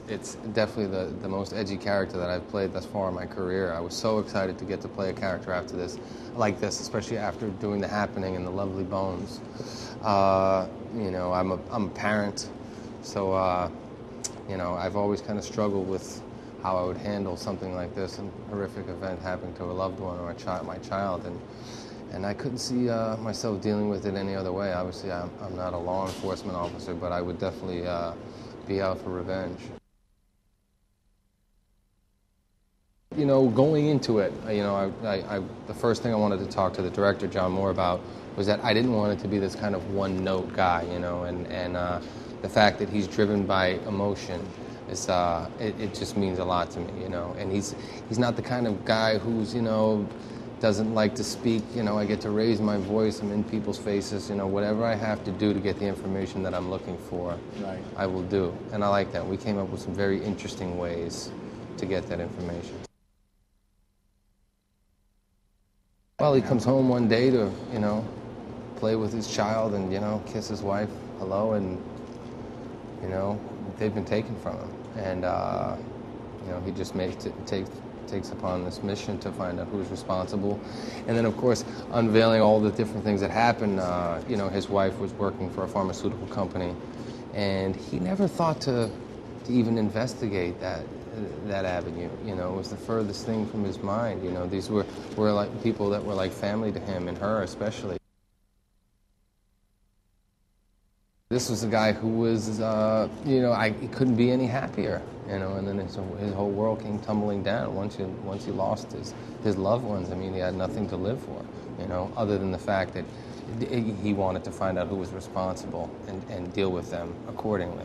It's definitely the most edgy character that I've played thus far in my career. I was so excited to get to play a character after this, like this, especially after doing The Happening and The Lovely Bones. You know, I'm a parent, so I've always kind of struggled with how I would handle something like this, a horrific event happening to a loved one or my child, and I couldn't see myself dealing with it any other way. Obviously, I'm not a law enforcement officer, but I would definitely be out for revenge. You know, going into it, the first thing I wanted to talk to the director, John Moore, about was that I didn't want it to be this kind of one-note guy, and the fact that he's driven by emotion is it just means a lot to me, and he's not the kind of guy who's doesn't like to speak. I get to raise my voice. I'm in people's faces. Whatever I have to do to get the information that I'm looking for, right, I will do, and I like that. We came up with some very interesting ways to get that information. Well, he comes home one day to, play with his child and, kiss his wife hello, and, they've been taken from him. And, he just takes upon this mission to find out who's responsible. And then, of course, unveiling all the different things that happened. His wife was working for a pharmaceutical company, and he never thought to even investigate that avenue. It was the furthest thing from his mind. These were like people that were like family to him, and her especially. This was a guy who was, he couldn't be any happier, and then his whole world came tumbling down once he lost his loved ones. I mean, he had nothing to live for, other than the fact that he wanted to find out who was responsible and deal with them accordingly.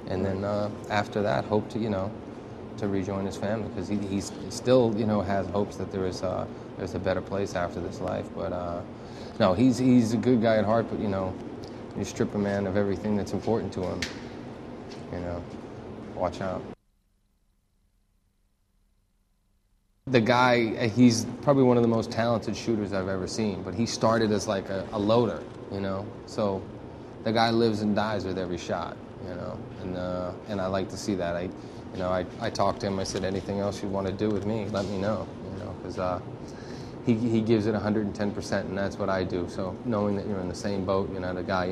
And then after that, hope to rejoin his family, because he still has hopes that there's a better place after this life. But no, he's a good guy at heart. But you strip a man of everything that's important to him. Watch out. The guy, he's probably one of the most talented shooters I've ever seen. But he started as like a loader, So the guy lives and dies with every shot, and I like to see that. I talked to him. I said, anything else you want to do with me, let me know, because he gives it 110%, and that's what I do. So knowing that you're in the same boat, the guy,